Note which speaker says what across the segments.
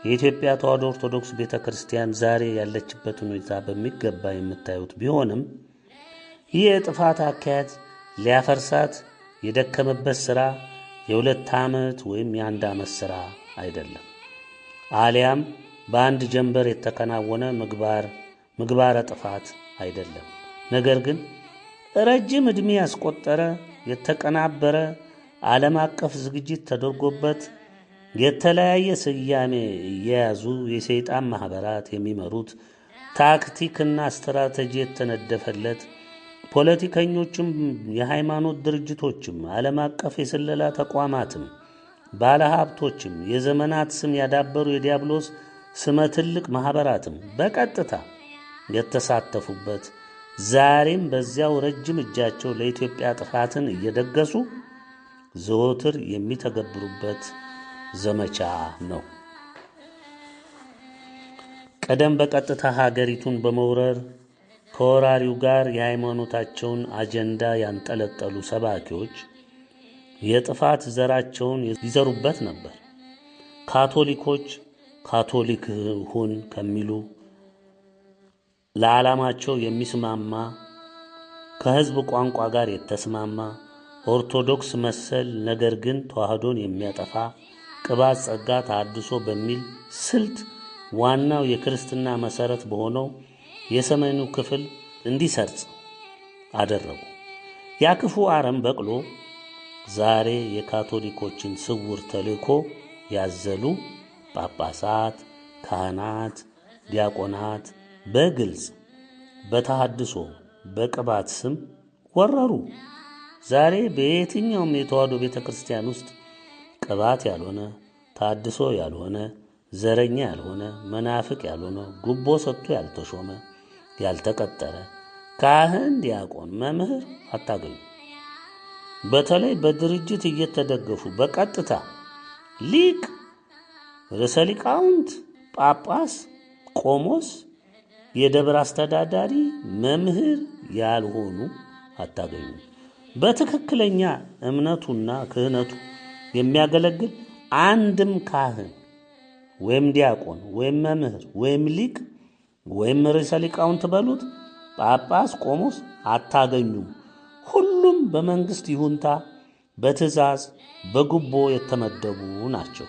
Speaker 1: የኢትዮጵያ ተዋሕዶ ኦርቶዶክስ ቤተክርስቲያን ዛሬ ያለችበትን ሁኔታ በሚገባ የምታዩት ቢሆንም ይህ የጥፋት አካሄድ ሊያፈርሳት የደከመበት ሥራ የ2 ዓመት ወይም የ1 ዓመት ሥራ አይደለም። አሊያም በአንድ ጀንበር የተከናወነ ምግባረ ጥፋት አይደለም። ነገር ግን ረጅም ዕድሜ ያስቆጠረ የተቀናበረ ዓለም አቀፍ ዝግጅት ተደርጎበት የተለያየ ስያሜ የያዙ የሰይጣን ማኅበራት የሚመሩት ታክቲክና ስትራቴጂ የተነደፈለት ፖለቲከኞችም የሃይማኖት ድርጅቶችም ዓለም አቀፍ የስለላ ተቋማትም ባለሀብቶችም የዘመናት ስም ያዳበሩ የዲያብሎስ ስመ ትልቅ ማኅበራትም በቀጥታ የተሳተፉበት ዛሬም በዚያው ረጅም እጃቸው ለኢትዮጵያ ጥፋትን እየደገሱ ዘወትር የሚተገብሩበት ዘመቻ ነው። ቀደም በቀጥታ ሀገሪቱን በመውረር ከወራሪው ጋር የሃይማኖታቸውን አጀንዳ ያንጠለጠሉ ሰባኪዎች የጥፋት ዘራቸውን ይዘሩበት ነበር። ካቶሊኮች ካቶሊክ ሁን ከሚሉ ለዓላማቸው የሚስማማ ከሕዝብ ቋንቋ ጋር የተስማማ ኦርቶዶክስ መሰል ነገር ግን ተዋሕዶን የሚያጠፋ ቅባት ጸጋ ተሐድሶ በሚል ስልት ዋናው የክርስትና መሠረት በሆነው የሰሜኑ ክፍል እንዲሰርጽ አደረጉ። ያ ክፉ አረም በቅሎ ዛሬ የካቶሊኮችን ስውር ተልእኮ ያዘሉ ጳጳሳት፣ ካህናት፣ ዲያቆናት በግልጽ በተሐድሶ በቅባት ስም ወረሩ። ዛሬ በየትኛውም የተዋሕዶ ቤተ ክርስቲያን ውስጥ ቅባት ያልሆነ ተሐድሶ ያልሆነ ዘረኛ ያልሆነ መናፍቅ ያልሆነ ጉቦ ሰጥቶ ያልተሾመ ያልተቀጠረ ካህን፣ ዲያቆን፣ መምህር አታገኙ። በተለይ በድርጅት እየተደገፉ በቀጥታ ሊቅ፣ ርዕሰ ሊቃውንት፣ ጳጳስ፣ ቆሞስ፣ የደብር አስተዳዳሪ፣ መምህር ያልሆኑ አታገኙ። በትክክለኛ እምነቱና ክህነቱ የሚያገለግል አንድም ካህን ወይም ዲያቆን ወይም መምህር ወይም ሊቅ ወይም ርዕሰ ሊቃውንት በሉት ጳጳስ፣ ቆሞስ አታገኙም። ሁሉም በመንግሥት ይሁንታ በትእዛዝ በጉቦ የተመደቡ ናቸው።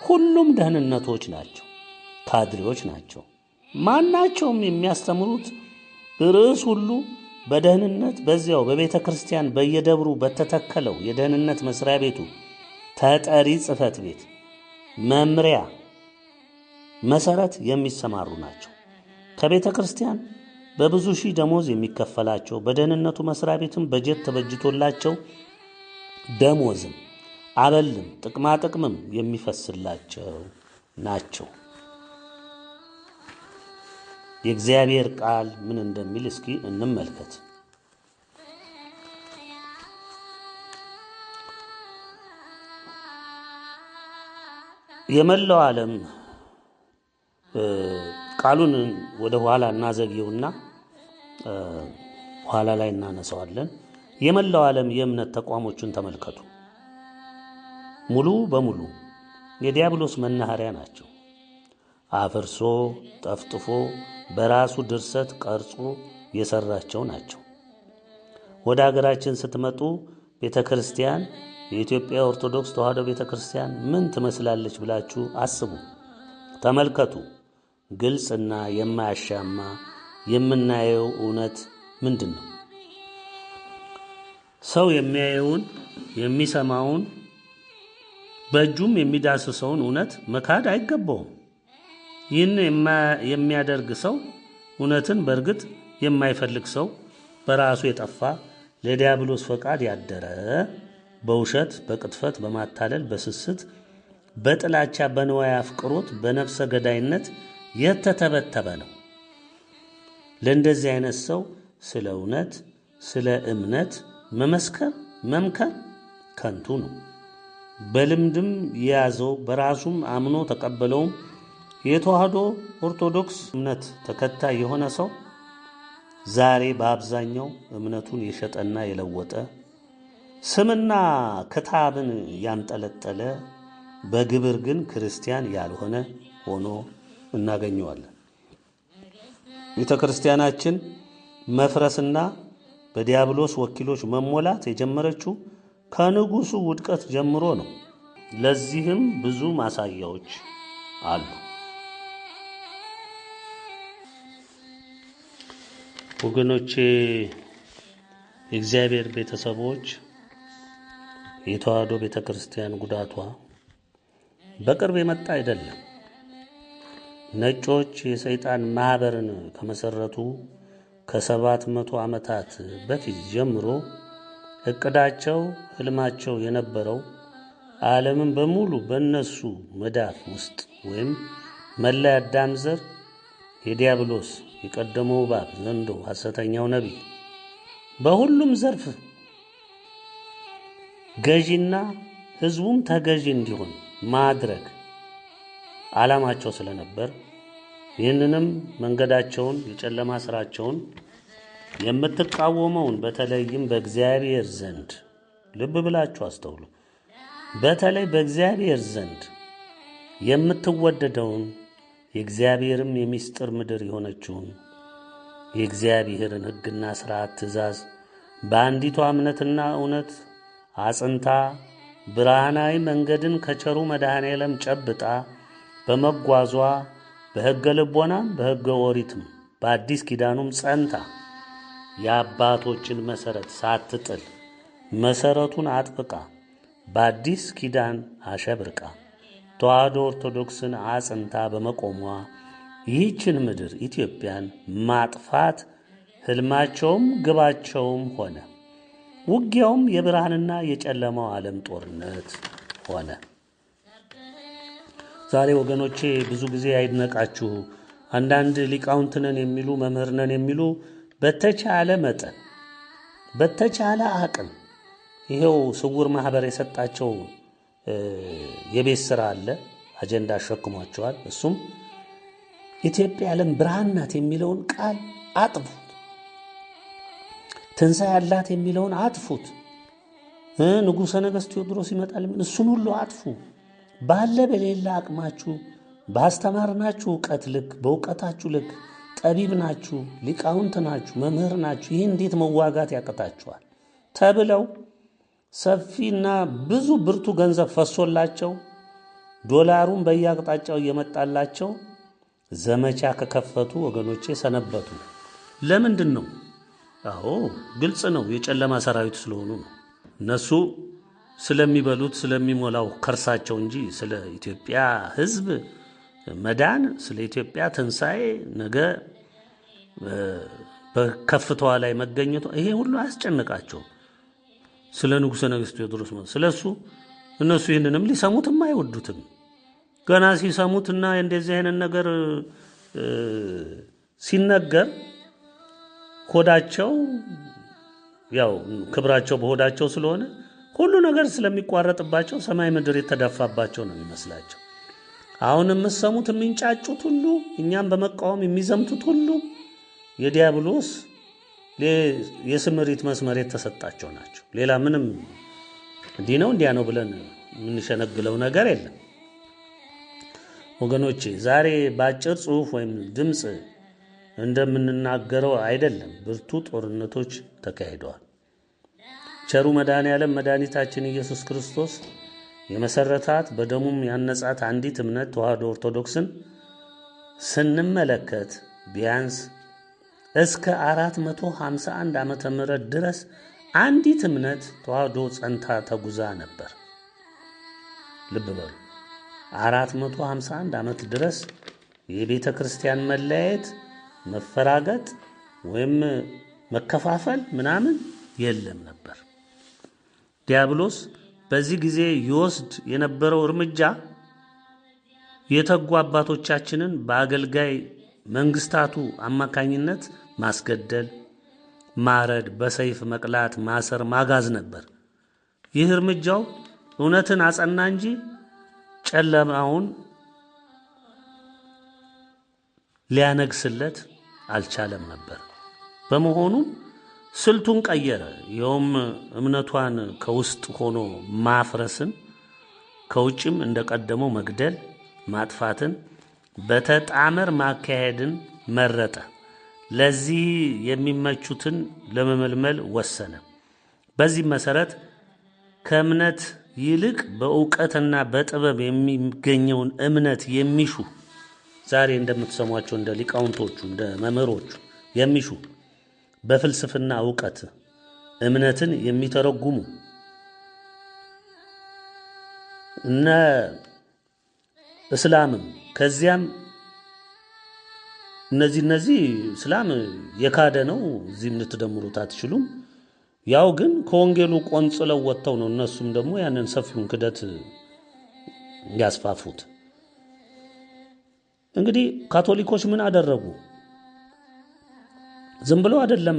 Speaker 1: ሁሉም ደህንነቶች ናቸው፣ ካድሬዎች ናቸው። ማናቸውም የሚያስተምሩት ርዕስ ሁሉ በደህንነት በዚያው በቤተ ክርስቲያን በየደብሩ በተተከለው የደህንነት መስሪያ ቤቱ ተጠሪ ጽሕፈት ቤት መምሪያ መሠረት የሚሰማሩ ናቸው። ከቤተ ክርስቲያን በብዙ ሺህ ደሞዝ የሚከፈላቸው በደህንነቱ መስሪያ ቤትም በጀት ተበጅቶላቸው ደሞዝም አበልም ጥቅማ ጥቅምም የሚፈስላቸው ናቸው። የእግዚአብሔር ቃል ምን እንደሚል እስኪ እንመልከት። የመላው ዓለም ቃሉን ወደ ኋላ እናዘግየውና ኋላ ላይ እናነሳዋለን። የመላው ዓለም የእምነት ተቋሞችን ተመልከቱ። ሙሉ በሙሉ የዲያብሎስ መናኸሪያ ናቸው። አፍርሶ ጠፍጥፎ በራሱ ድርሰት ቀርጾ የሰራቸው ናቸው። ወደ ሀገራችን ስትመጡ ቤተ ክርስቲያን የኢትዮጵያ ኦርቶዶክስ ተዋሕዶ ቤተ ክርስቲያን ምን ትመስላለች ብላችሁ አስቡ፣ ተመልከቱ። ግልጽና የማያሻማ የምናየው እውነት ምንድን ነው? ሰው የሚያየውን የሚሰማውን በእጁም የሚዳስሰውን እውነት መካድ አይገባውም። ይህን የሚያደርግ ሰው እውነትን በእርግጥ የማይፈልግ ሰው በራሱ የጠፋ ለዲያብሎስ ፈቃድ ያደረ በውሸት በቅጥፈት በማታለል በስስት በጥላቻ በንዋይ አፍቅሮት በነፍሰ ገዳይነት የተተበተበ ነው። ለእንደዚህ አይነት ሰው ስለ እውነት ስለ እምነት መመስከር መምከር ከንቱ ነው። በልምድም የያዘው በራሱም አምኖ ተቀበለውም የተዋሕዶ ኦርቶዶክስ እምነት ተከታይ የሆነ ሰው ዛሬ በአብዛኛው እምነቱን የሸጠና የለወጠ ስምና ክታብን ያንጠለጠለ በግብር ግን ክርስቲያን ያልሆነ ሆኖ እናገኘዋለን። ቤተ ክርስቲያናችን መፍረስና በዲያብሎስ ወኪሎች መሞላት የጀመረችው ከንጉሱ ውድቀት ጀምሮ ነው። ለዚህም ብዙ ማሳያዎች አሉ። ወገኖቼ፣ የእግዚአብሔር ቤተሰቦች፣ የተዋሕዶ ቤተ ክርስቲያን ጉዳቷ በቅርብ የመጣ አይደለም። ነጮች የሰይጣን ማህበርን ከመሰረቱ ከ700 ዓመታት በፊት ጀምሮ እቅዳቸው፣ ህልማቸው የነበረው ዓለምን በሙሉ በእነሱ መዳፍ ውስጥ ወይም መላ አዳም ዘር የዲያብሎስ የቀደመው እባብ ዘንዶ ሐሰተኛው ነቢይ በሁሉም ዘርፍ ገዢና ህዝቡም ተገዢ እንዲሆን ማድረግ ዓላማቸው ስለነበር ይህንንም መንገዳቸውን የጨለማ ስራቸውን የምትቃወመውን በተለይም በእግዚአብሔር ዘንድ ልብ ብላችሁ አስተውሉ። በተለይ በእግዚአብሔር ዘንድ የምትወደደውን የእግዚአብሔርም የሚስጥር ምድር የሆነችውን የእግዚአብሔርን ሕግና ሥርዓት ትእዛዝ በአንዲቷ እምነትና እውነት አጽንታ ብርሃናዊ መንገድን ከቸሩ መድኃኔዓለም ጨብጣ በመጓዟ በሕገ ልቦናም በሕገ ኦሪትም በአዲስ ኪዳኑም ጸንታ የአባቶችን መሠረት ሳትጥል መሠረቱን አጥብቃ በአዲስ ኪዳን አሸብርቃ ተዋሕዶ ኦርቶዶክስን አጽንታ በመቆሟ ይህችን ምድር ኢትዮጵያን ማጥፋት ሕልማቸውም ግባቸውም ሆነ። ውጊያውም የብርሃንና የጨለማው ዓለም ጦርነት ሆነ። ዛሬ ወገኖቼ ብዙ ጊዜ አይድነቃችሁ፣ አንዳንድ ሊቃውንት ነን የሚሉ መምህር ነን የሚሉ በተቻለ መጠን በተቻለ አቅም ይሄው ስውር ማህበር የሰጣቸው የቤት ሥራ አለ፣ አጀንዳ አሸክሟቸዋል። እሱም ኢትዮጵያ ዓለም ብርሃን ናት የሚለውን ቃል አጥፉት፣ ትንሣኤ ያላት የሚለውን አጥፉት፣ ንጉሠ ነገሥት ቴዎድሮስ ይመጣል እሱን ሁሉ አጥፉ። ባለ በሌላ አቅማችሁ ባስተማርናችሁ ዕውቀት ልክ በእውቀታችሁ ልክ ጠቢብ ናችሁ፣ ሊቃውንት ናችሁ፣ መምህር ናችሁ፣ ይህ እንዴት መዋጋት ያቅታችኋል ተብለው ሰፊና ብዙ ብርቱ ገንዘብ ፈሶላቸው ዶላሩን በየአቅጣጫው እየመጣላቸው ዘመቻ ከከፈቱ ወገኖቼ ሰነበቱ። ለምንድን ነው? አዎ ግልጽ ነው፣ የጨለማ ሰራዊት ስለሆኑ ነው። እነሱ ስለሚበሉት ስለሚሞላው ከርሳቸው እንጂ ስለ ኢትዮጵያ ሕዝብ መዳን፣ ስለ ኢትዮጵያ ትንሣኤ፣ ነገ በከፍታዋ ላይ መገኘቷ ይሄ ሁሉ አያስጨንቃቸውም። ስለ ንጉሠ ነገሥት ቴዎድሮስ ስለሱ እነሱ ይህንንም ሊሰሙትም አይወዱትም። ገና ሲሰሙትና እንደዚህ አይነት ነገር ሲነገር ሆዳቸው ያው ክብራቸው በሆዳቸው ስለሆነ ሁሉ ነገር ስለሚቋረጥባቸው ሰማይ ምድር የተዳፋባቸው ነው የሚመስላቸው። አሁን የምትሰሙት የሚንጫጩት ሁሉ እኛም በመቃወም የሚዘምቱት ሁሉ የዲያብሎስ የስምሪት መስመር የተሰጣቸው ናቸው። ሌላ ምንም እንዲህ ነው እንዲያ ነው ብለን የምንሸነግለው ነገር የለም። ወገኖቼ ዛሬ በአጭር ጽሑፍ ወይም ድምፅ እንደምንናገረው አይደለም፣ ብርቱ ጦርነቶች ተካሂደዋል። ቸሩ መድኃኔዓለም መድኃኒታችን ኢየሱስ ክርስቶስ የመሰረታት በደሙም ያነጻት አንዲት እምነት ተዋሕዶ ኦርቶዶክስን ስንመለከት ቢያንስ እስከ 451 ዓመተ ምህረት ድረስ አንዲት እምነት ተዋሕዶ ጸንታ ተጉዛ ነበር። ልብ በሉ 451 ዓመት ድረስ የቤተ ክርስቲያን መለያየት፣ መፈራገጥ ወይም መከፋፈል ምናምን የለም ነበር። ዲያብሎስ በዚህ ጊዜ ይወስድ የነበረው እርምጃ የተጉ አባቶቻችንን በአገልጋይ መንግስታቱ አማካኝነት ማስገደል፣ ማረድ፣ በሰይፍ መቅላት፣ ማሰር፣ ማጋዝ ነበር። ይህ እርምጃው እውነትን አጸና እንጂ ጨለማውን ሊያነግስለት አልቻለም ነበር። በመሆኑም ስልቱን ቀየረ። ይኸውም እምነቷን ከውስጥ ሆኖ ማፍረስን፣ ከውጭም እንደቀደመው መግደል፣ ማጥፋትን፣ በተጣመር ማካሄድን መረጠ። ለዚህ የሚመቹትን ለመመልመል ወሰነ። በዚህ መሰረት ከእምነት ይልቅ በእውቀትና በጥበብ የሚገኘውን እምነት የሚሹ ዛሬ እንደምትሰሟቸው እንደ ሊቃውንቶቹ እንደ መምህሮቹ የሚሹ በፍልስፍና እውቀት እምነትን የሚተረጉሙ እነ እስላምም ከዚያም እነዚህ እስላም የካደ ነው። እዚህም ልትደምሩት አትችሉም። ያው ግን ከወንጌሉ ቆንጽለው ወጥተው ነው እነሱም ደግሞ ያንን ሰፊውን ክደት ያስፋፉት። እንግዲህ ካቶሊኮች ምን አደረጉ? ዝም ብሎ አይደለም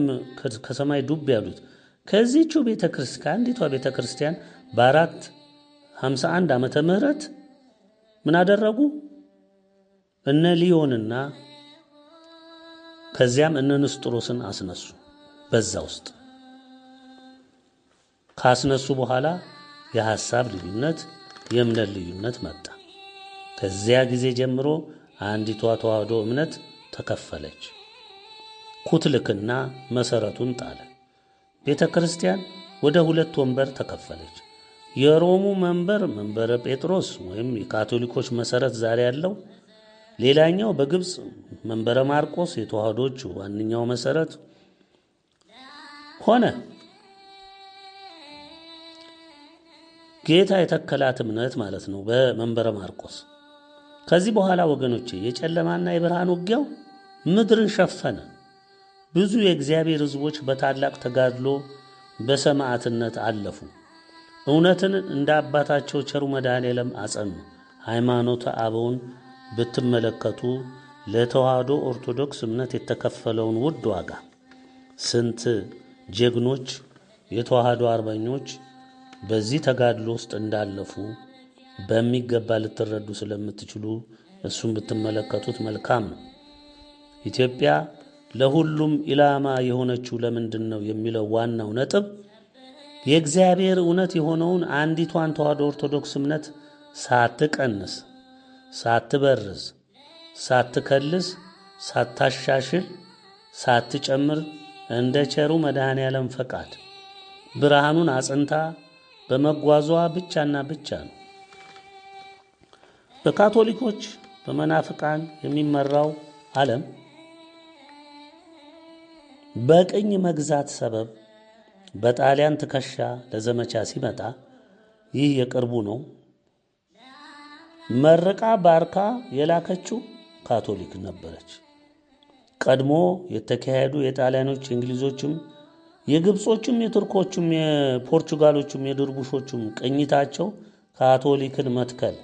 Speaker 1: ከሰማይ ዱብ ያሉት። ከዚህቹ ቤተክርስቲያን ከአንዲቷ ቤተክርስቲያን በ451 ዓመተ ምህረት ምን አደረጉ? እነ ሊዮንና ከዚያም እነ ንስጥሮስን አስነሱ። በዛ ውስጥ ካስነሱ በኋላ የሐሳብ ልዩነት የእምነት ልዩነት መጣ። ከዚያ ጊዜ ጀምሮ አንዲቷ ተዋህዶ እምነት ተከፈለች። ኩትልክና መሰረቱን ጣለ። ቤተክርስቲያን ወደ ሁለት ወንበር ተከፈለች። የሮሙ መንበረ ጴጥሮስ ወይም የካቶሊኮች መሰረት ዛሬ ያለው፣ ሌላኛው በግብጽ መንበረ ማርቆስ የተዋህዶች ዋነኛው መሰረት ሆነ። ጌታ የተከላት እምነት ማለት ነው በመንበረ ማርቆስ። ከዚህ በኋላ ወገኖቼ የጨለማና የብርሃን ውጊያው ምድርን ሸፈነ። ብዙ የእግዚአብሔር ሕዝቦች በታላቅ ተጋድሎ በሰማዕትነት አለፉ። እውነትን እንደ አባታቸው ቸሩ መድኃኔዓለም አጸኑ። ሃይማኖተ አበውን ብትመለከቱ ለተዋህዶ ኦርቶዶክስ እምነት የተከፈለውን ውድ ዋጋ ስንት ጀግኖች የተዋህዶ አርበኞች በዚህ ተጋድሎ ውስጥ እንዳለፉ በሚገባ ልትረዱ ስለምትችሉ እሱን ብትመለከቱት መልካም ነው። ኢትዮጵያ ለሁሉም ኢላማ የሆነችው ለምንድን ነው የሚለው ዋናው ነጥብ የእግዚአብሔር እውነት የሆነውን አንዲቷን ተዋህዶ ኦርቶዶክስ እምነት ሳትቀንስ፣ ሳትበርዝ፣ ሳትከልስ፣ ሳታሻሽል፣ ሳትጨምር እንደ ቸሩ መድኃኔዓለም ፈቃድ ብርሃኑን አጽንታ በመጓዟ ብቻና ብቻ ነው። በካቶሊኮች በመናፍቃን የሚመራው ዓለም በቅኝ መግዛት ሰበብ በጣሊያን ትከሻ ለዘመቻ ሲመጣ ይህ የቅርቡ ነው። መርቃ ባርካ የላከችው ካቶሊክ ነበረች። ቀድሞ የተካሄዱ የጣሊያኖች፣ የእንግሊዞችም፣ የግብጾችም፣ የቱርኮችም፣ የፖርቹጋሎችም፣ የድርቡሾችም ቅኝታቸው ካቶሊክን መትከል፣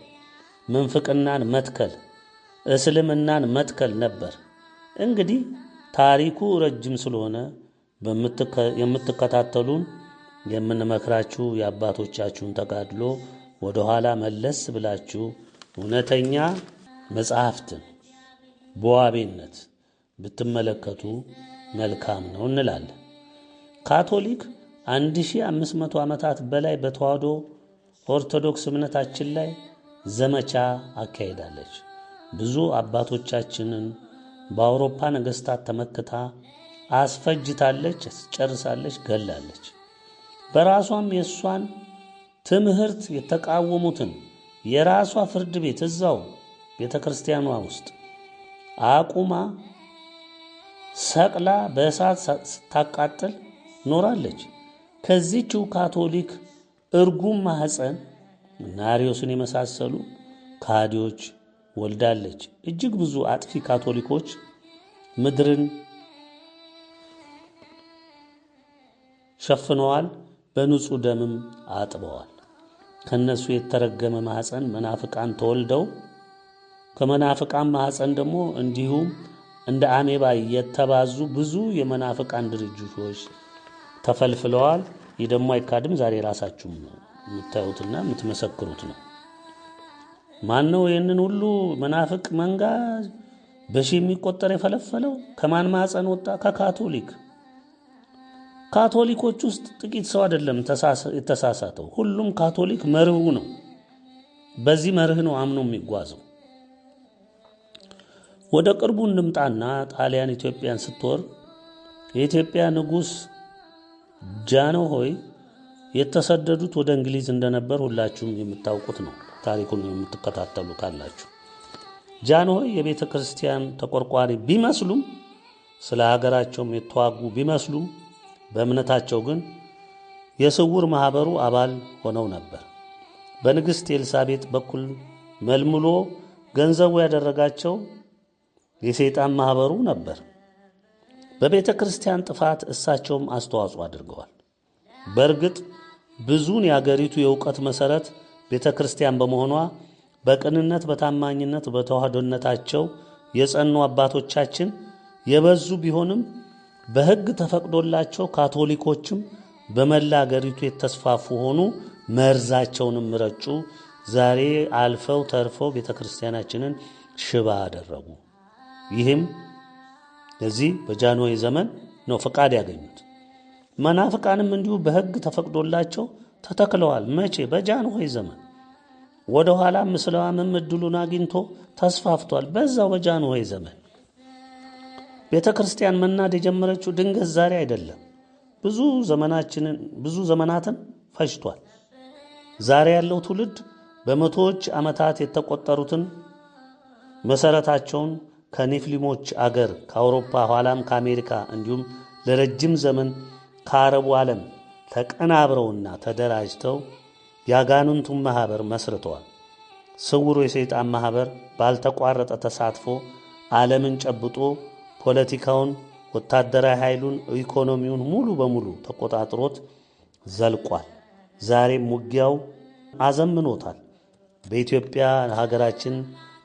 Speaker 1: ምንፍቅናን መትከል፣ እስልምናን መትከል ነበር። እንግዲህ ታሪኩ ረጅም ስለሆነ የምትከታተሉን የምንመክራችሁ የአባቶቻችሁን ተጋድሎ ወደ ኋላ መለስ ብላችሁ እውነተኛ መጽሐፍትን በዋቤነት ብትመለከቱ መልካም ነው እንላለን። ካቶሊክ 1500 ዓመታት በላይ በተዋህዶ ኦርቶዶክስ እምነታችን ላይ ዘመቻ አካሄዳለች። ብዙ አባቶቻችንን በአውሮፓ ነገስታት ተመክታ አስፈጅታለች፣ ጨርሳለች፣ ገላለች። በራሷም የሷን ትምህርት የተቃወሙትን የራሷ ፍርድ ቤት እዛው ቤተክርስቲያኗ ውስጥ አቁማ ሰቅላ በእሳት ስታቃጥል ኖራለች። ከዚህችው ካቶሊክ እርጉም ማህፀን ናሪዮስን የመሳሰሉ ካዲዎች ወልዳለች። እጅግ ብዙ አጥፊ ካቶሊኮች ምድርን ሸፍነዋል፣ በንጹህ ደምም አጥበዋል። ከነሱ የተረገመ ማህፀን መናፍቃን ተወልደው ከመናፍቃን ማህፀን ደግሞ እንዲሁም እንደ አሜባ የተባዙ ብዙ የመናፍቃን ድርጅቶች ተፈልፍለዋል። ይህ ደግሞ አይካድም። ዛሬ ራሳችሁም የምታዩትና የምትመሰክሩት ነው። ማን ነው ይህንን ሁሉ መናፍቅ መንጋ በሺህ የሚቆጠር የፈለፈለው? ከማን ማህፀን ወጣ? ከካቶሊክ። ካቶሊኮች ውስጥ ጥቂት ሰው አይደለም የተሳሳተው። ሁሉም ካቶሊክ መርሁ ነው። በዚህ መርህ ነው አምኖ የሚጓዘው። ወደ ቅርቡ እንምጣና ጣሊያን ኢትዮጵያን ስትወር የኢትዮጵያ ንጉሥ ጃንሆይ የተሰደዱት ወደ እንግሊዝ እንደነበር ሁላችሁም የምታውቁት ነው። ታሪኩን የምትከታተሉ ካላችሁ ጃንሆይ የቤተ ክርስቲያን ተቆርቋሪ ቢመስሉም ስለ ሀገራቸውም የተዋጉ ቢመስሉም በእምነታቸው ግን የስውር ማህበሩ አባል ሆነው ነበር። በንግሥት ኤልሳቤጥ በኩል መልምሎ ገንዘቡ ያደረጋቸው የሰይጣን ማህበሩ ነበር። በቤተ ክርስቲያን ጥፋት እሳቸውም አስተዋጽኦ አድርገዋል። በእርግጥ ብዙን የአገሪቱ የእውቀት መሰረት ቤተ ክርስቲያን በመሆኗ በቅንነት በታማኝነት በተዋህዶነታቸው የጸኑ አባቶቻችን የበዙ ቢሆንም በሕግ ተፈቅዶላቸው ካቶሊኮችም በመላ አገሪቱ የተስፋፉ ሆኑ። መርዛቸውንም ረጩ። ዛሬ አልፈው ተርፈው ቤተ ክርስቲያናችንን ሽባ አደረጉ። ይህም ለዚህ በጃንሆይ ዘመን ነው ፈቃድ ያገኙት። መናፍቃንም እንዲሁ በሕግ ተፈቅዶላቸው ተተክለዋል። መቼ? በጃንሆይ ዘመን። ወደ ኋላ እስላምም እድሉን አግኝቶ ተስፋፍቷል በዛው በጃንሆይ ዘመን። ቤተ ክርስቲያን መናድ የጀመረችው ድንገት ዛሬ አይደለም። ብዙ ዘመናትን ፈጅቷል። ዛሬ ያለው ትውልድ በመቶዎች ዓመታት የተቆጠሩትን መሰረታቸውን ከኔፍሊሞች አገር ከአውሮፓ ኋላም ከአሜሪካ እንዲሁም ለረጅም ዘመን ከአረቡ ዓለም ተቀናብረውና ተደራጅተው ያጋኑንቱን ማህበር መስርተዋል። ስውሩ የሰይጣን ማህበር ባልተቋረጠ ተሳትፎ ዓለምን ጨብጦ ፖለቲካውን፣ ወታደራዊ ኃይሉን፣ ኢኮኖሚውን ሙሉ በሙሉ ተቆጣጥሮት ዘልቋል። ዛሬም ውጊያው አዘምኖታል። በኢትዮጵያ ሀገራችን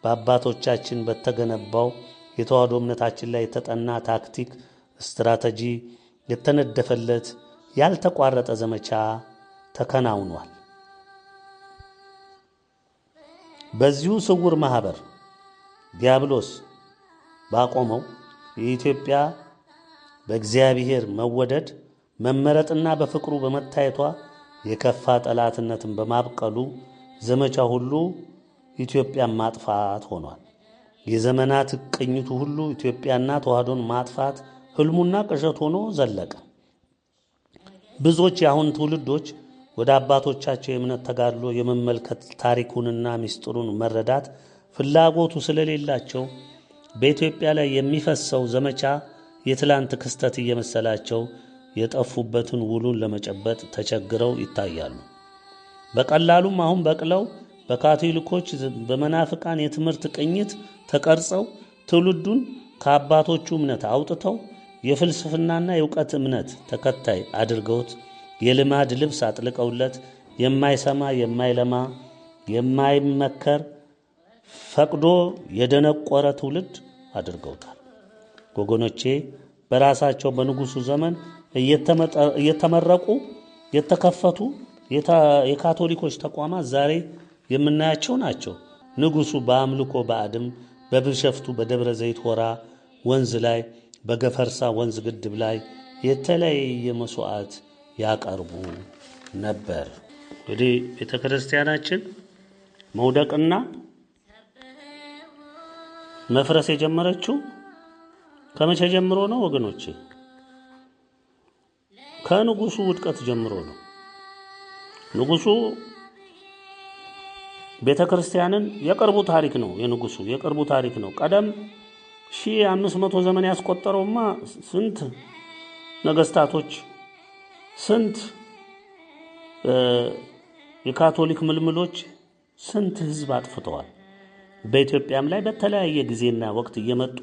Speaker 1: በአባቶቻችን በተገነባው የተዋህዶ እምነታችን ላይ የተጠና ታክቲክ፣ ስትራቴጂ የተነደፈለት ያልተቋረጠ ዘመቻ ተከናውኗል። በዚሁ ስውር ማህበር ዲያብሎስ ባቆመው የኢትዮጵያ በእግዚአብሔር መወደድ መመረጥና በፍቅሩ በመታየቷ የከፋ ጠላትነትን በማብቀሉ ዘመቻ ሁሉ ኢትዮጵያን ማጥፋት ሆኗል። የዘመናት ቅኝቱ ሁሉ ኢትዮጵያና ተዋህዶን ማጥፋት ህልሙና ቅዠት ሆኖ ዘለቀ። ብዙዎች የአሁን ትውልዶች ወደ አባቶቻቸው የእምነት ተጋድሎ የመመልከት ታሪኩንና ሚስጥሩን መረዳት ፍላጎቱ ስለሌላቸው በኢትዮጵያ ላይ የሚፈሰው ዘመቻ የትላንት ክስተት እየመሰላቸው የጠፉበትን ውሉን ለመጨበጥ ተቸግረው ይታያሉ። በቀላሉም አሁን በቅለው በካቶሊኮች በመናፍቃን የትምህርት ቅኝት ተቀርጸው ትውልዱን ከአባቶቹ እምነት አውጥተው የፍልስፍናና የእውቀት እምነት ተከታይ አድርገውት የልማድ ልብስ አጥልቀውለት የማይሰማ የማይለማ የማይመከር ፈቅዶ የደነቆረ ትውልድ አድርገውታል። ወገኖቼ በራሳቸው በንጉሱ ዘመን እየተመረቁ የተከፈቱ የካቶሊኮች ተቋማት ዛሬ የምናያቸው ናቸው። ንጉሱ በአምልኮ ባዕድም በብሸፍቱ በደብረ ዘይት ሆራ ወንዝ ላይ በገፈርሳ ወንዝ ግድብ ላይ የተለያየ መስዋዕት ያቀርቡ ነበር። እንግዲህ ቤተ ክርስቲያናችን መውደቅና መፍረስ የጀመረችው ከመቼ ጀምሮ ነው ወገኖቼ? ከንጉሱ ውድቀት ጀምሮ ነው። ንጉሱ ቤተ ክርስቲያንን የቅርቡ ታሪክ ነው። የንጉሱ የቅርቡ ታሪክ ነው። ቀደም 1500 ዘመን ያስቆጠረውማ ስንት ነገስታቶች ስንት የካቶሊክ ምልምሎች ስንት ህዝብ አጥፍተዋል። በኢትዮጵያም ላይ በተለያየ ጊዜና ወቅት እየመጡ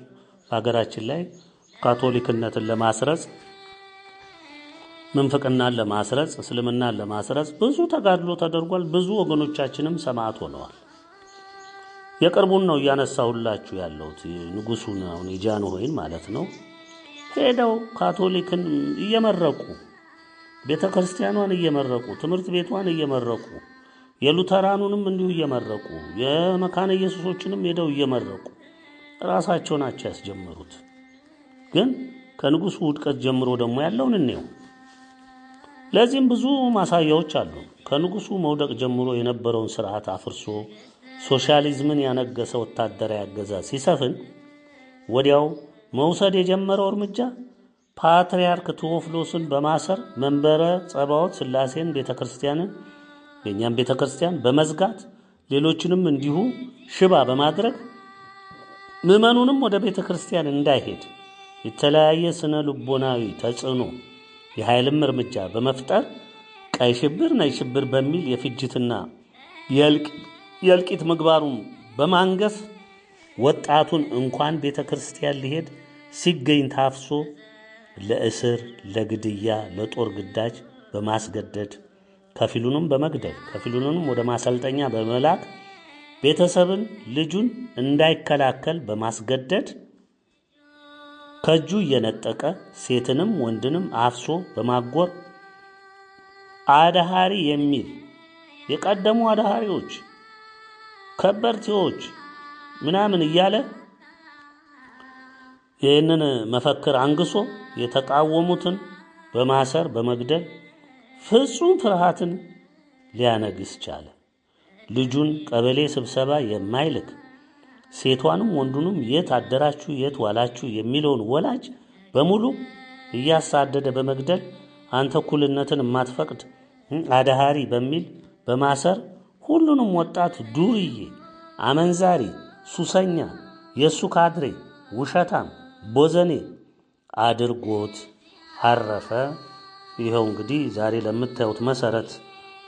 Speaker 1: ሀገራችን ላይ ካቶሊክነትን ለማስረጽ ምንፍቅናን ለማስረጽ እስልምናን ለማስረጽ ብዙ ተጋድሎ ተደርጓል። ብዙ ወገኖቻችንም ሰማዕት ሆነዋል። የቅርቡን ነው እያነሳሁላችሁ ያለሁት ንጉሱን አሁን የጃንሆይን ማለት ነው። ሄደው ካቶሊክን እየመረቁ ቤተ ክርስቲያኗን እየመረቁ ትምህርት ቤቷን እየመረቁ የሉተራኑንም እንዲሁ እየመረቁ የመካነ ኢየሱሶችንም ሄደው እየመረቁ ራሳቸው ናቸው ያስጀመሩት። ግን ከንጉሱ ውድቀት ጀምሮ ደግሞ ያለውን እንየው። ለዚህም ብዙ ማሳያዎች አሉ። ከንጉሱ መውደቅ ጀምሮ የነበረውን ስርዓት አፍርሶ ሶሻሊዝምን ያነገሰ ወታደራዊ አገዛዝ ሲሰፍን ወዲያው መውሰድ የጀመረው እርምጃ ፓትርያርክ ቴዎፍሎስን በማሰር መንበረ ጸባዖት ሥላሴን ቤተክርስቲያንን የኛም ቤተክርስቲያን በመዝጋት ሌሎችንም እንዲሁ ሽባ በማድረግ ምዕመኑንም ወደ ቤተክርስቲያን እንዳይሄድ የተለያየ ስነ ልቦናዊ ተጽዕኖ የኃይልም እርምጃ በመፍጠር ቀይ ሽብር ነጭ ሽብር በሚል የፍጅትና የእልቂት ምግባሩን በማንገስ ወጣቱን እንኳን ቤተክርስቲያን ሊሄድ ሲገኝ ታፍሶ ለእስር ለግድያ ለጦር ግዳጅ በማስገደድ ከፊሉንም በመግደል ከፊሉንም ወደ ማሰልጠኛ በመላክ ቤተሰብን ልጁን እንዳይከላከል በማስገደድ ከእጁ እየነጠቀ ሴትንም ወንድንም አፍሶ በማጎር አድሃሪ የሚል የቀደሙ አድሃሪዎች ከበርቴዎች ምናምን እያለ ይህንን መፈክር አንግሶ የተቃወሙትን በማሰር በመግደል ፍጹም ፍርሃትን ሊያነግስ ቻለ። ልጁን ቀበሌ ስብሰባ የማይልክ ሴቷንም ወንዱንም የት አደራችሁ የት ዋላችሁ የሚለውን ወላጅ በሙሉ እያሳደደ በመግደል አንተ እኩልነትን የማትፈቅድ አድሃሪ በሚል በማሰር ሁሉንም ወጣት ዱርዬ፣ አመንዛሪ፣ ሱሰኛ፣ የሱ ካድሬ፣ ውሸታም፣ ቦዘኔ አድርጎት አረፈ። ይኸው እንግዲህ ዛሬ ለምታዩት መሰረት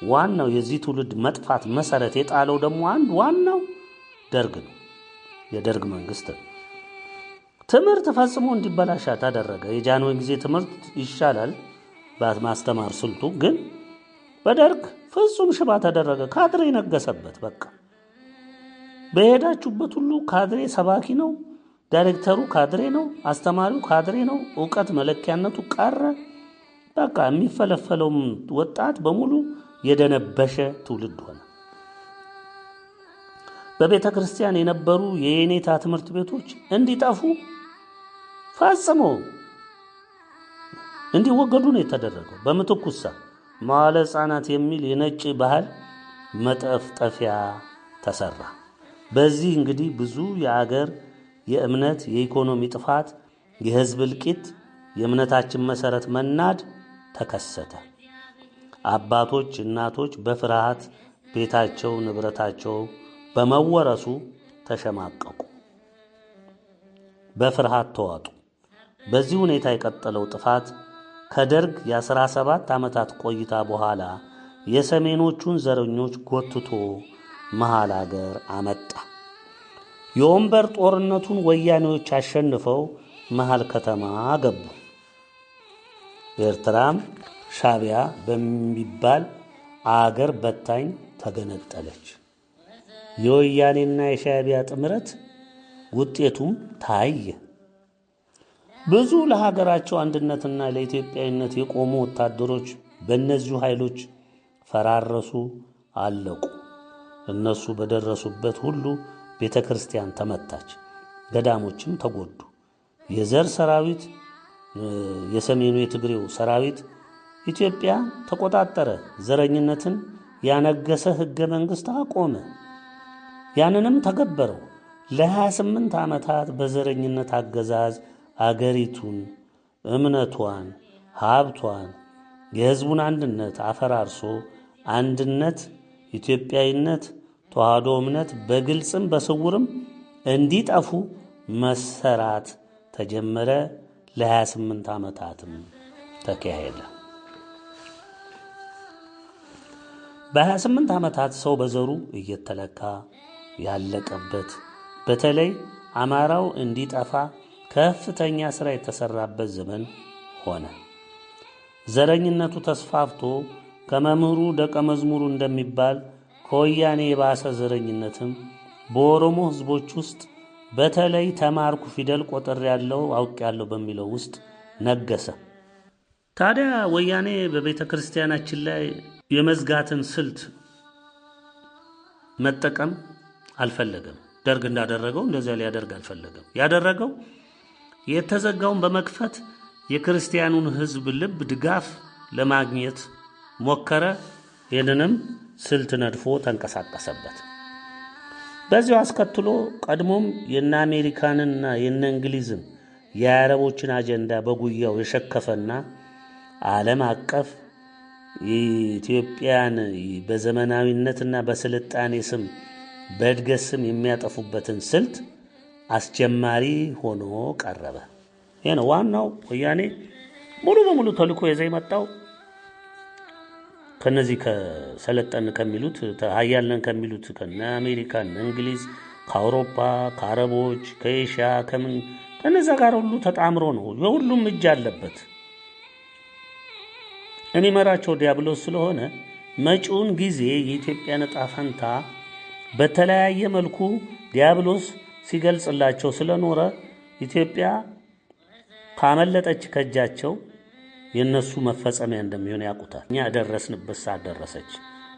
Speaker 1: ዋናው የዚህ ትውልድ መጥፋት መሰረት የጣለው ደግሞ አንድ ዋናው ደርግ ነው። የደርግ መንግስት ትምህርት ፈጽሞ እንዲበላሽ ተደረገ። የጃንሆይ ጊዜ ትምህርት ይሻላል በማስተማር ስልቱ፣ ግን በደርግ ፍጹም ሽባ ተደረገ። ካድሬ ነገሰበት። በቃ በሄዳችሁበት ሁሉ ካድሬ ሰባኪ ነው፣ ዳይሬክተሩ ካድሬ ነው፣ አስተማሪው ካድሬ ነው። ዕውቀት መለኪያነቱ ቀረ። በቃ የሚፈለፈለው ወጣት በሙሉ የደነበሸ ትውልድ ሆነ። በቤተ ክርስቲያን የነበሩ የኔታ ትምህርት ቤቶች እንዲጠፉ ፈጽሞ እንዲወገዱ ነው የተደረገው። በምትኩሳ መዋዕለ ሕፃናት የሚል የነጭ ባህል መጠፍጠፊያ ተሰራ። በዚህ እንግዲህ ብዙ የአገር የእምነት የኢኮኖሚ ጥፋት የህዝብ እልቂት የእምነታችን መሰረት መናድ ተከሰተ። አባቶች እናቶች በፍርሃት ቤታቸው ንብረታቸው በመወረሱ ተሸማቀቁ፣ በፍርሃት ተዋጡ። በዚህ ሁኔታ የቀጠለው ጥፋት ከደርግ የ17 ዓመታት ቆይታ በኋላ የሰሜኖቹን ዘረኞች ጎትቶ መሃል አገር አመጣ። የወንበር ጦርነቱን ወያኔዎች አሸንፈው መሃል ከተማ ገቡ። ኤርትራም ሻቢያ በሚባል አገር በታኝ ተገነጠለች። የወያኔና የሻቢያ ጥምረት ውጤቱም ታየ። ብዙ ለሀገራቸው አንድነትና ለኢትዮጵያዊነት የቆሙ ወታደሮች በእነዚሁ ኃይሎች ፈራረሱ፣ አለቁ። እነሱ በደረሱበት ሁሉ ቤተክርስቲያን ተመታች፣ ገዳሞችም ተጎዱ። የዘር ሰራዊት የሰሜኑ የትግሬው ሰራዊት ኢትዮጵያ ተቆጣጠረ። ዘረኝነትን ያነገሰ ህገ መንግስት አቆመ። ያንንም ተገበረው። ለ28 ዓመታት በዘረኝነት አገዛዝ አገሪቱን፣ እምነቷን፣ ሀብቷን፣ የህዝቡን አንድነት አፈራርሶ አንድነት፣ ኢትዮጵያዊነት፣ ተዋህዶ እምነት በግልጽም በስውርም እንዲጠፉ መሰራት ተጀመረ። ለ28 ዓመታትም ተካሄደ። በ28 ዓመታት ሰው በዘሩ እየተለካ ያለቀበት፣ በተለይ አማራው እንዲጠፋ ከፍተኛ ሥራ የተሰራበት ዘመን ሆነ። ዘረኝነቱ ተስፋፍቶ ከመምህሩ ደቀ መዝሙሩ እንደሚባል ከወያኔ የባሰ ዘረኝነትም በኦሮሞ ህዝቦች ውስጥ በተለይ ተማርኩ ፊደል ቆጥር ያለው አውቅ ያለው በሚለው ውስጥ ነገሰ። ታዲያ ወያኔ በቤተ ክርስቲያናችን ላይ የመዝጋትን ስልት መጠቀም አልፈለገም። ደርግ እንዳደረገው እንደዚያ ሊያደርግ አልፈለገም። ያደረገው የተዘጋውን በመክፈት የክርስቲያኑን ህዝብ ልብ ድጋፍ ለማግኘት ሞከረ። ይህንንም ስልት ነድፎ ተንቀሳቀሰበት። በዚያው አስከትሎ ቀድሞም የነ አሜሪካንና የነ እንግሊዝን የአረቦችን አጀንዳ በጉያው የሸከፈና ዓለም አቀፍ ኢትዮጵያን በዘመናዊነትና በስልጣኔ ስም በእድገት ስም የሚያጠፉበትን ስልት አስጀማሪ ሆኖ ቀረበ። ይሄ ነው ዋናው ወያኔ ሙሉ በሙሉ ተልኮ ይዘው የመጣው ከነዚህ ከሰለጠን ከሚሉት ሀያልን ከሚሉት ከነ አሜሪካን፣ እንግሊዝ፣ ከአውሮፓ፣ ከአረቦች፣ ከኤሽያ ከነዛ ጋር ሁሉ ተጣምሮ ነው። የሁሉም እጅ አለበት። የሚመራቸው ዲያብሎስ ስለሆነ መጪውን ጊዜ የኢትዮጵያን ዕጣ ፈንታ በተለያየ መልኩ ዲያብሎስ ሲገልጽላቸው ስለኖረ ኢትዮጵያ ካመለጠች ከእጃቸው የነሱ መፈጸሚያ እንደሚሆን ያውቁታል። እኛ ደረስንበት ሰዓት ደረሰች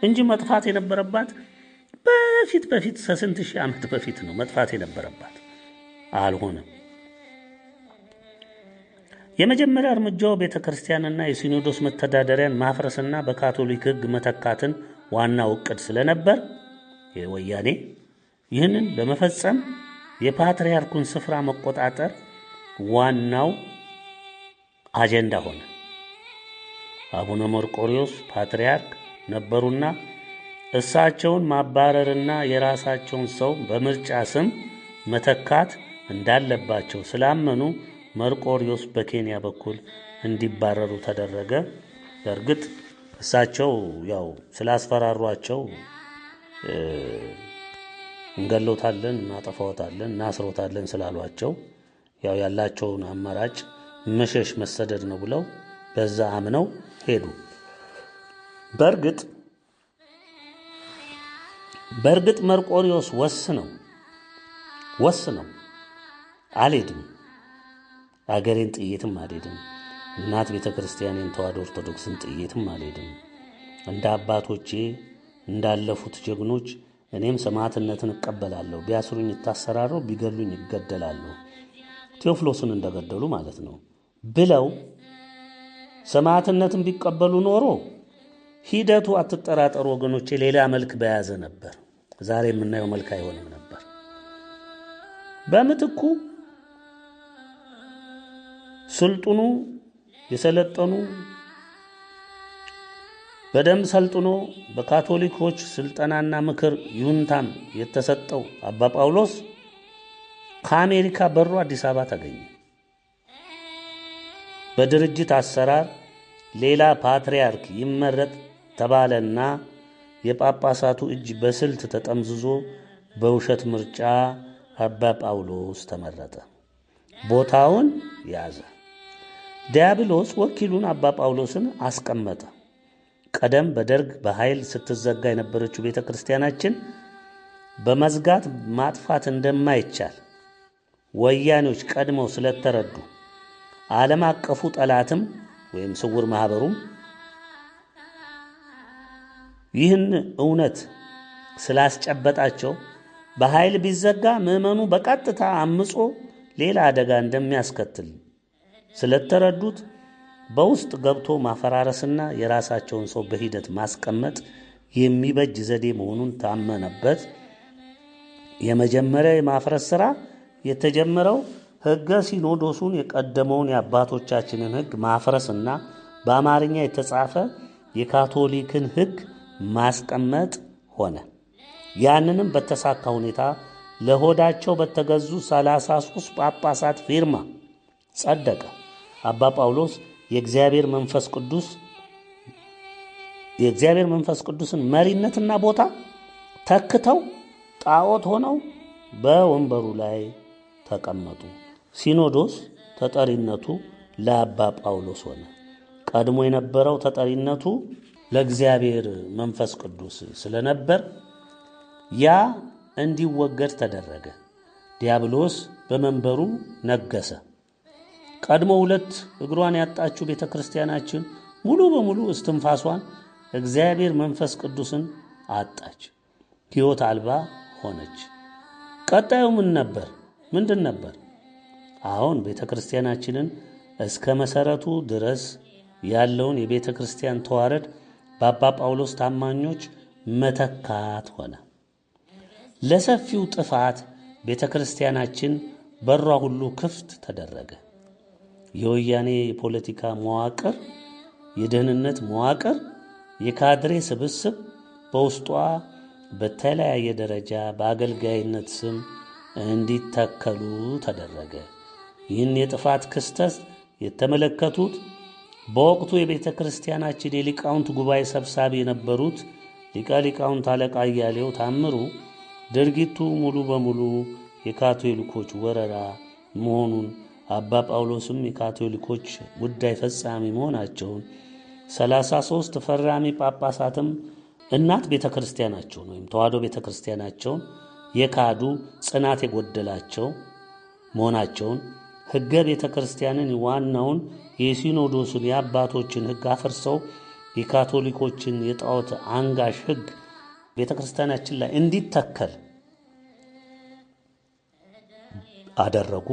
Speaker 1: እንጂ መጥፋት የነበረባት በፊት ከስንት ሺህ ዓመት በፊት ነው መጥፋት የነበረባት። አልሆነም። የመጀመሪያ እርምጃው ቤተክርስቲያንና የሲኖዶስ መተዳደሪያን ማፍረስና በካቶሊክ ሕግ መተካትን ዋናው ዕቅድ ስለነበር የወያኔ ይህንን ለመፈጸም የፓትርያርኩን ስፍራ መቆጣጠር ዋናው አጀንዳ ሆነ። አቡነ መርቆሪዎስ ፓትርያርክ ነበሩና እሳቸውን ማባረርና የራሳቸውን ሰው በምርጫ ስም መተካት እንዳለባቸው ስላመኑ መርቆሪዎስ በኬንያ በኩል እንዲባረሩ ተደረገ። በእርግጥ እሳቸው ያው ስላስፈራሯቸው እንገሎታለን፣ እናጠፋዎታለን፣ እናስሮታለን ስላሏቸው ያው ያላቸውን አማራጭ መሸሽ መሰደድ ነው ብለው በዛ አምነው ሄዱ። በእርግጥ መርቆሪዎስ ወስነው አልሄድም፣ አገሬን ጥየትም አልሄድም፣ እናት ቤተክርስቲያኔን ተዋሕዶ ኦርቶዶክስን ጥየትም አልሄድም፣ እንደ አባቶቼ እንዳለፉት ጀግኖች እኔም ሰማዕትነትን እቀበላለሁ፣ ቢያስሩኝ እታሰራለሁ፣ ቢገሉኝ እገደላለሁ፣ ቴዎፍሎስን እንደገደሉ ማለት ነው ብለው ሰማዕትነትን ቢቀበሉ ኖሮ ሂደቱ አትጠራጠሩ ወገኖቼ ሌላ መልክ በያዘ ነበር። ዛሬ የምናየው መልክ አይሆንም ነበር። በምትኩ ስልጡኑ የሰለጠኑ በደንብ ሰልጥኖ በካቶሊኮች ስልጠናና ምክር ይሁንታም የተሰጠው አባ ጳውሎስ ከአሜሪካ በሮ አዲስ አበባ ተገኘ። በድርጅት አሰራር ሌላ ፓትርያርክ ይመረጥ ተባለና የጳጳሳቱ እጅ በስልት ተጠምዝዞ በውሸት ምርጫ አባ ጳውሎስ ተመረጠ። ቦታውን ያዘ። ዲያብሎስ ወኪሉን አባ ጳውሎስን አስቀመጠ። ቀደም በደርግ በኃይል ስትዘጋ የነበረችው ቤተክርስቲያናችን በመዝጋት ማጥፋት እንደማይቻል ወያኔዎች ቀድመው ስለተረዱ ዓለም አቀፉ ጠላትም ወይም ስውር ማህበሩም ይህን እውነት ስላስጨበጣቸው በኃይል ቢዘጋ ምዕመኑ በቀጥታ አምጾ ሌላ አደጋ እንደሚያስከትል ስለተረዱት በውስጥ ገብቶ ማፈራረስና የራሳቸውን ሰው በሂደት ማስቀመጥ የሚበጅ ዘዴ መሆኑን ታመነበት። የመጀመሪያ የማፍረስ ሥራ የተጀመረው ሕገ ሲኖዶሱን የቀደመውን የአባቶቻችንን ሕግ ማፍረስና በአማርኛ የተጻፈ የካቶሊክን ሕግ ማስቀመጥ ሆነ። ያንንም በተሳካ ሁኔታ ለሆዳቸው በተገዙ 33 ጳጳሳት ፊርማ ጸደቀ። አባ ጳውሎስ የእግዚአብሔር መንፈስ ቅዱስን መሪነትና ቦታ ተክተው ጣዖት ሆነው በወንበሩ ላይ ተቀመጡ። ሲኖዶስ ተጠሪነቱ ለአባ ጳውሎስ ሆነ። ቀድሞ የነበረው ተጠሪነቱ ለእግዚአብሔር መንፈስ ቅዱስ ስለነበር ያ እንዲወገድ ተደረገ። ዲያብሎስ በመንበሩ ነገሰ። ቀድሞ 2 እግሯን ያጣችው ቤተክርስቲያናችን ሙሉ በሙሉ እስትንፋሷን እግዚአብሔር መንፈስ ቅዱስን አጣች። ሕይወት አልባ ሆነች። ቀጣዩ ምንድን ነበር? አሁን ቤተክርስቲያናችንን እስከ መሰረቱ ድረስ ያለውን የቤተክርስቲያን ተዋረድ በአባ ጳውሎስ ታማኞች መተካት ሆነ። ለሰፊው ጥፋት ቤተክርስቲያናችን በሯ ሁሉ ክፍት ተደረገ። የወያኔ የፖለቲካ መዋቅር፣ የደህንነት መዋቅር፣ የካድሬ ስብስብ በውስጧ በተለያየ ደረጃ በአገልጋይነት ስም እንዲተከሉ ተደረገ። ይህን የጥፋት ክስተት የተመለከቱት በወቅቱ የቤተ ክርስቲያናችን የሊቃውንት ጉባኤ ሰብሳቢ የነበሩት ሊቀ ሊቃውንት አለቃ አያሌው ታምሩ ድርጊቱ ሙሉ በሙሉ የካቶሊኮች ወረራ መሆኑን፣ አባ ጳውሎስም የካቶሊኮች ጉዳይ ፈጻሚ መሆናቸውን፣ 33 ፈራሚ ጳጳሳትም እናት ቤተ ክርስቲያናቸውን ወይም ተዋሕዶ ቤተ ክርስቲያናቸውን የካዱ ጽናት የጎደላቸው መሆናቸውን፣ ሕገ ቤተ ክርስቲያንን ዋናውን የሲኖዶሱን የአባቶችን ሕግ አፈርሰው የካቶሊኮችን የጣዖት አንጋሽ ሕግ ቤተ ክርስቲያናችን ላይ እንዲተከል አደረጉ።